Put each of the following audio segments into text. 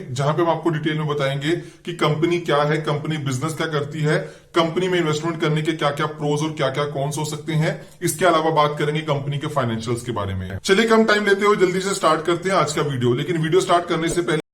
जहां पे हम आपको डिटेल में बताएंगे कि कंपनी क्या है, कंपनी बिजनेस क्या करती है, कंपनी में इन्वेस्टमेंट करने के क्या क्या प्रोज और क्या क्या कॉन्स हो सकते हैं। इसके अलावा बात करेंगे कंपनी के फाइनेंशियल्स के बारे में। चलिए कम टाइम लेते हुए जल्दी से स्टार्ट करते हैं आज का वीडियो। लेकिन वीडियो स्टार्ट करने से पहले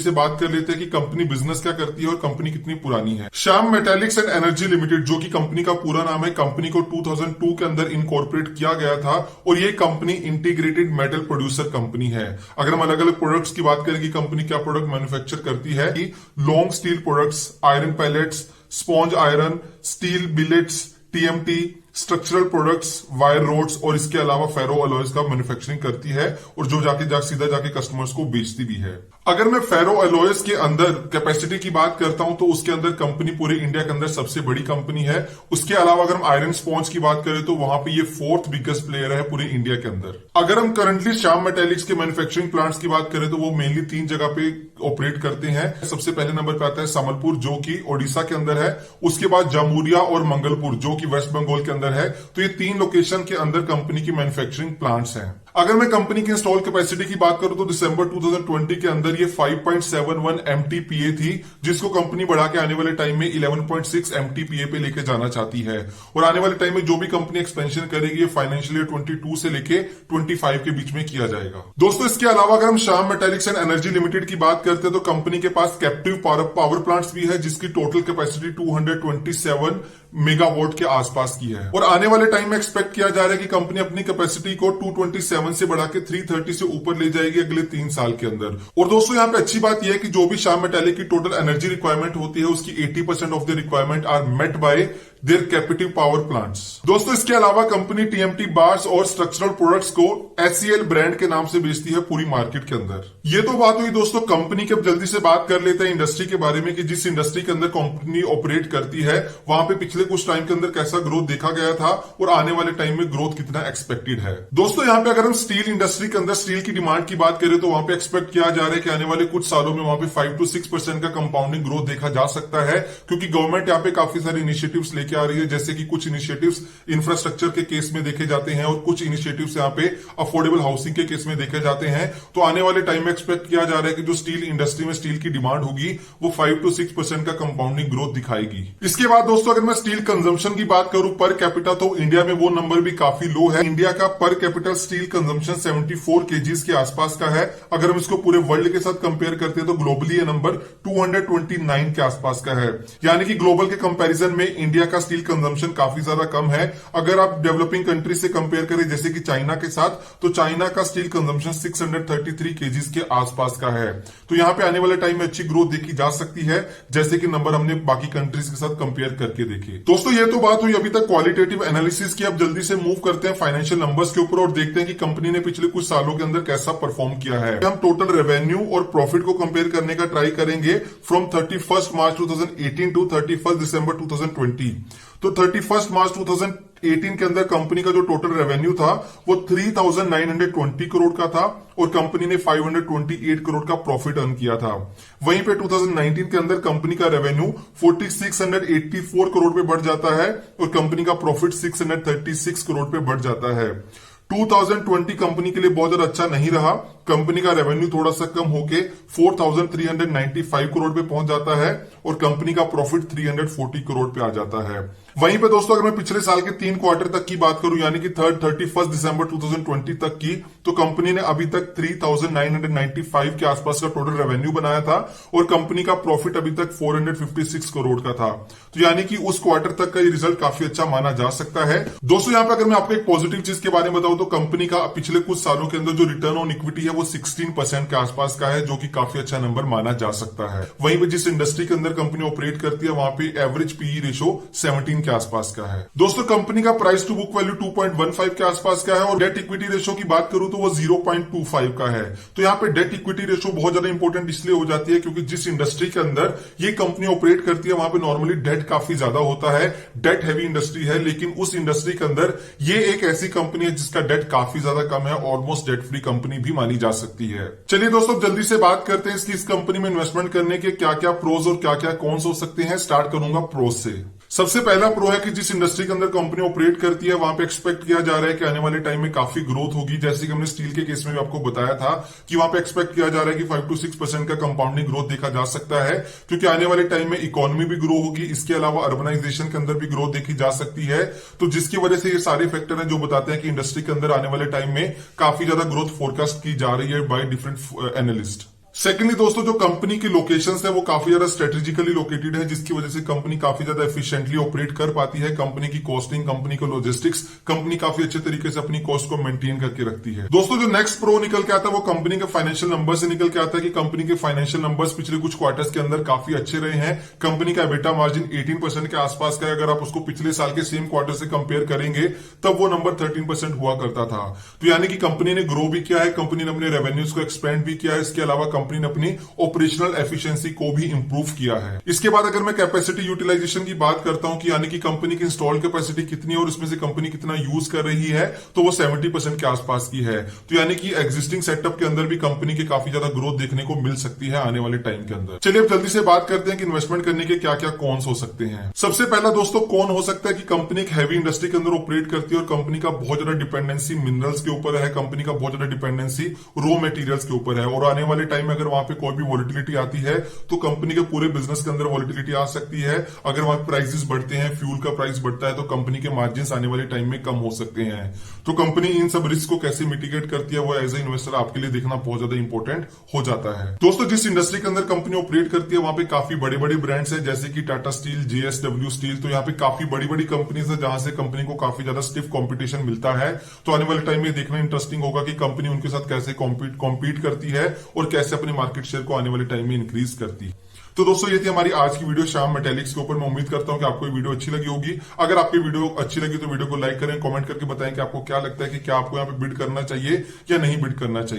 से बात कर लेते हैं कि कंपनी बिजनेस क्या करती है और कंपनी कितनी पुरानी है। Shyam metallics and energy limited, जो कि कंपनी का पूरा नाम है, कंपनी को 2002 के अंदर इनकॉर्पोरेट किया गया था और ये company integrated metal producer company है। अगर हम अलग अलग प्रोडक्ट्स की बात करें कि कंपनी क्या प्रोडक्ट मैन्युफैक्चर करती है, कि long steel products, iron pellets, sponge iron, steel billets, TMT, structural products, wire rods और इसके अलावा फेरो अलॉयज का मैन्युफैक्चरिंग करती है और जो सीधा जाके कस्टमर्स को बेचती भी है। अगर मैं फेरो अलॉयज के अंदर कैपेसिटी की बात करता हूं तो उसके अंदर कंपनी पूरे इंडिया के अंदर सबसे बड़ी कंपनी है। उसके अलावा अगर हम आयरन स्पॉन्ज की बात करें तो वहां पे ये 4th बिगेस्ट प्लेयर है पूरे इंडिया के अंदर। अगर हम करंटली श्याम मेटालिक्स के मैन्युफैक्चरिंग प्लांट्स की बात करें तो वो मेनली 3 जगह पे ऑपरेट करते हैं। सबसे पहले नंबर पे आता है समलपुर, जो कि ओडिशा के अंदर है। उसके बाद जामुरिया और मंगलपुर, जो कि वेस्ट बंगाल के अंदर है। तो ये 3 लोकेशन के अंदर कंपनी की मैन्युफैक्चरिंग प्लांट्स हैं। अगर मैं कंपनी की इंस्टॉल कैपेसिटी की बात करूं तो दिसंबर 2020 के अंदर ये 5.71 MTPA थी, जिसको कंपनी बढ़ा के आने वाले टाइम में 11.6 MTPA पे लेके जाना चाहती है। और आने वाले टाइम में जो भी कंपनी एक्सपेंशन करेगी ये फाइनेंशियल ईयर 22 से लेके 25 के बीच में किया जाएगा। दोस्तों, इसके अलावा अगर हम Shyam metallics and energy limited की बात करते हैं तो कंपनी के पास कैप्टिव पावर प्लांट्स भी है, जिसकी टोटल कैपेसिटी 227 मेगावाट के आसपास की है। और आने वाले टाइम में एक्सपेक्ट किया जा रहा है कि कंपनी अपनी कैपेसिटी को 227 से बढ़ा के 330 से ऊपर ले जाएगी अगले 3 साल के अंदर। और दोस्तों, यहाँ पे अच्छी बात यह है कि जो भी श्याम मेटालिक की टोटल एनर्जी रिक्वायरमेंट होती है उसकी 80% of the requirement are met by their captive power plants. दोस्तों, इसके अलावा कंपनी टीएमटी बार्स और स्ट्रक्चरल प्रोडक्ट्स को एचसीएल ब्रांड के नाम से बेचती है पूरी मार्केट के अंदर। ये तो बात हुई दोस्तों कंपनी की। अब जल्दी से बात कर लेते हैं इंडस्ट्री के बारे में कि जिस इंडस्ट्री के अंदर कंपनी ऑपरेट करती है वहां पे पिछले कुछ टाइम के अंदर कैसा ग्रोथ देखा गया था और आने वाले टाइम में ग्रोथ कितना एक्सपेक्टेड है। दोस्तों, यहाँ पे अगर हम स्टील इंडस्ट्री के अंदर स्टील की डिमांड की बात करें तो वहां पे एक्सपेक्ट किया जा रहा है कि आने वाले कुछ सालों में वहां पे 5 to 6% का कंपाउंडिंग ग्रोथ देखा जा सकता है, क्योंकि गवर्नमेंट यहाँ पे काफी सारे इनिशिएटिव्स लेके आ रही है। जैसे कि कुछ इनिशिएटिव्स इंफ्रास्ट्रक्चर के केस में देखे जाते हैं और कुछ इनिशिएटिव्स यहाँ पे अफोर्डेबल हाउसिंग के केस में देखे जाते हैं। तो आने वाले टाइम में एक्सपेक्ट किया जा रहा है कि जो स्टील इंडस्ट्री में स्टील की डिमांड होगी वो 5 to 6% का कंपाउंडिंग ग्रोथ दिखाएगी। इसके बाद दोस्तों, अगर मैं स्टील कंजम्पशन की बात करूं पर कैपिटा, तो इंडिया में वो नंबर भी काफी लो है। इंडिया का पर कैपिटल स्टील कंजम्पशन 74 kgs के आसपास का है। अगर हम इसको पूरे वर्ल्ड के साथ कंपेयर करते हैं तो ग्लोबली ये नंबर 229 के आसपास का है। यानी कि ग्लोबल के कंपैरिजन में इंडिया का स्टील कंजम्पशन काफी ज्यादा कम है। अगर आप डेवलपिंग कंट्री से कंपेयर करें जैसे कि चाइना के साथ, तो चाइना का स्टील कंजम्पशन 633 kgs के आसपास का है। तो यहाँ पे आने वाले टाइम में अच्छी ग्रोथ देखी जा सकती है, जैसे कि नंबर हमने बाकी कंट्रीज के साथ कंपेयर करके देखे। दोस्तों, ये तो बात हुई अभी तक क्वालिटेटिव एनालिसिस की। अब जल्दी से मूव करते हैं फाइनेंशियल नंबर्स के ऊपर और देखते हैं कि कंपनी ने पिछले कुछ सालों के अंदर कैसा परफॉर्म किया है। हम टोटल रेवेन्यू और प्रॉफिट को कंपेयर करने का ट्राई करेंगे फ्रॉम 31 मार्च 2018 टू 31 दिसंबर 2020। तो 31 मार्च 2018 के अंदर कंपनी का जो टोटल रेवेन्यू था वो 3920 करोड़ का था और कंपनी ने 528 करोड़ का प्रॉफिट अर्न किया था। वहीं पे 2019 के अंदर कंपनी का रेवेन्यू 4684 करोड़ पे बढ़ जाता है और कंपनी का प्रॉफिट 636 करोड़ पे बढ़ जाता है। 2020 कंपनी के लिए बहुत ज्यादा अच्छा नहीं रहा। कंपनी का रेवेन्यू थोड़ा सा कम होके 4395 करोड़ पे पहुंच जाता है और कंपनी का प्रॉफिट 340 करोड़ पे आ जाता है। वहीं पे दोस्तों, अगर मैं पिछले साल के 3 क्वार्टर तक की बात करूं, यानी कि 31 दिसंबर 2020 तक की, तो कंपनी ने अभी तक 3995 के आसपास का टोटल रेवेन्यू बनाया था और कंपनी का प्रॉफिट अभी तक 456 करोड़ का था। तो यानी कि उस क्वार्टर तक का ये रिजल्ट काफी अच्छा माना जा सकता है। दोस्तों, यहाँ पे अगर मैं आपको एक पॉजिटिव चीज के बारे में बताऊं तो कंपनी का पिछले कुछ सालों के अंदर जो रिटर्न ऑन इक्विटी है वो 16% के आसपास का है, जो कि काफी अच्छा नंबर माना जा सकता है। वहीं पे जिस इंडस्ट्री के अंदर कंपनी ऑपरेट करती है वहां पे एवरेज पीई रेशो 17 के आसपास का है। दोस्तों, कंपनी का प्राइस टू बुक वैल्यू 2.15 के आसपास का है और डेट इक्विटी रेशो की बात करूं तो वो 0.25 का है। तो यहाँ पे डेट इक्विटी रेशो बहुत ज्यादा इंपॉर्टेंट इसलिए हो जाती है क्योंकि जिस इंडस्ट्री के अंदर ये कंपनी ऑपरेट करती है वहां पे नॉर्मली डेट काफी ज्यादा होता है। डेट हैवी इंडस्ट्री है, लेकिन उस इंडस्ट्री के अंदर ये एक ऐसी कंपनी है जिसका डेट काफी ज्यादा कम है, ऑलमोस्ट डेट फ्री कंपनी भी मानी जा सकती है। चलिए दोस्तों जल्दी से बात करते हैं इस कंपनी में इन्वेस्टमेंट करने के क्या क्या प्रोज और क्या क्या कॉन्स हो सकते हैं। स्टार्ट करूंगा प्रोज से। सबसे पहला प्रो है कि जिस इंडस्ट्री के अंदर कंपनी ऑपरेट करती है वहां पे एक्सपेक्ट किया जा रहा है कि आने वाले टाइम में काफी ग्रोथ होगी। जैसे कि हमने स्टील के केस में भी आपको बताया था कि वहां पे एक्सपेक्ट किया जा रहा है कि 5 to 6% का कंपाउंडिंग ग्रोथ देखा जा सकता है, क्योंकि आने वाले टाइम में इकोनॉमी भी ग्रो होगी, इसके अलावा अर्बनाइजेशन के अंदर भी ग्रोथ देखी जा सकती है। तो जिसकी वजह से ये सारे फैक्टर हैं जो बताते हैं कि इंडस्ट्री के अंदर आने वाले टाइम में काफी ज्यादा ग्रोथ फोरकास्ट की जा रही है बाय डिफरेंट एनालिस्ट। सेकेंडली दोस्तों जो कंपनी की लोकेशंस है वो काफी ज्यादा स्ट्रेटेजिकली लोकेटेड है, जिसकी वजह से कंपनी काफी ज्यादा एफिशिएंटली ऑपरेट कर पाती है। कंपनी की कॉस्टिंग, कंपनी को लॉजिस्टिक्स, कंपनी काफी अच्छे तरीके से अपनी कॉस्ट को मेंटेन करके रखती है। दोस्तों जो नेक्स्ट प्रो निकल के आता है वो कंपनी के फाइनेंशियल नंबर से निकल के आता है कि कंपनी के फाइनेंशियल नंबर्स पिछले कुछ क्वार्टर्स के अंदर काफी अच्छे रहे हैं। कंपनी का एबिटा मार्जिन 18% के आसपास का है। अगर आप उसको पिछले साल के सेम क्वार्टर से कंपेयर करेंगे तब वो नंबर 13% हुआ करता था। तो यानी कि कंपनी ने ग्रो भी किया है, कंपनी ने अपने रेवेन्यूज को एक्सपेंड भी किया है, इसके अलावा कंपनी ने अपनी ऑपरेशनल एफिशिएंसी को भी इंप्रूव किया है। इसके बाद अगर मैं कैपेसिटी यूटिलाइजेशन की बात करता हूं कि यानी कि कंपनी की इंस्टॉल्ड कैपेसिटी कितनी है और इसमें से कंपनी कितना यूज कर रही है, तो वो 70% के आसपास की है। तो यानी कि एग्जिस्टिंग सेटअप के अंदर भी कंपनी के काफी ज्यादा ग्रोथ देखने को मिल सकती है आने वाले टाइम के अंदर। चलिए अब जल्दी से बात करते हैं कि इन्वेस्टमेंट करने के क्या क्या कॉन्स हो सकते हैं। सबसे पहला दोस्तों कौन हो सकता है कि कंपनी एक हैवी इंडस्ट्री के अंदर ऑपरेट करती है और कंपनी का बहुत ज्यादा डिपेंडेंसी मिनरल्स के ऊपर है, कंपनी का बहुत ज्यादा डिपेंडेंसी रॉ मटेरियल्स के ऊपर है। और आने वाले टाइम में अगर वहां पे कोई भी वॉलिटिलिटी आती है तो कंपनी के पूरे बिजनेस के अंदर वॉलिटिलिटी आ सकती है। अगर वहां प्राइसेस बढ़ते हैं, फ्यूल का प्राइस बढ़ता है, तो कंपनी के मार्जिन आने वाले टाइम में कम हो सकते हैं। तो कंपनी इन सब रिस्क को कैसे मिटिगेट करती है वो एज ए इन्वेस्टर आपके लिए देखना बहुत ज्यादा इंपॉर्टेंट हो जाता है। दोस्तों जिस इंडस्ट्री के अंदर कंपनी ऑपरेट करती है वहां पे काफी बड़े बड़े ब्रांड्स है, जैसे कि टाटा स्टील, JSW स्टील। तो यहाँ पे काफी बड़ी बड़ी कंपनीज है जहां से कंपनी को काफी ज्यादा स्टिफ कॉम्पिटिशन मिलता है। तो आने वाले टाइम में देखना इंटरेस्टिंग होगा कि कंपनी उनके साथ कैसे कॉम्पीट करती है और कैसे अपने मार्केट शेयर को आने वाले टाइम में इंक्रीज करती है। तो दोस्तों ये थी हमारी आज की वीडियो श्याम मेटालिक्स के ऊपर। मैं उम्मीद करता हूं कि आपको ये वीडियो अच्छी लगी होगी। अगर आपकी वीडियो अच्छी लगी तो वीडियो को लाइक करें, कमेंट करके बताएं कि आपको क्या लगता है कि क्या आपको यहाँ पे बिड करना चाहिए या नहीं बिड करना चाहिए।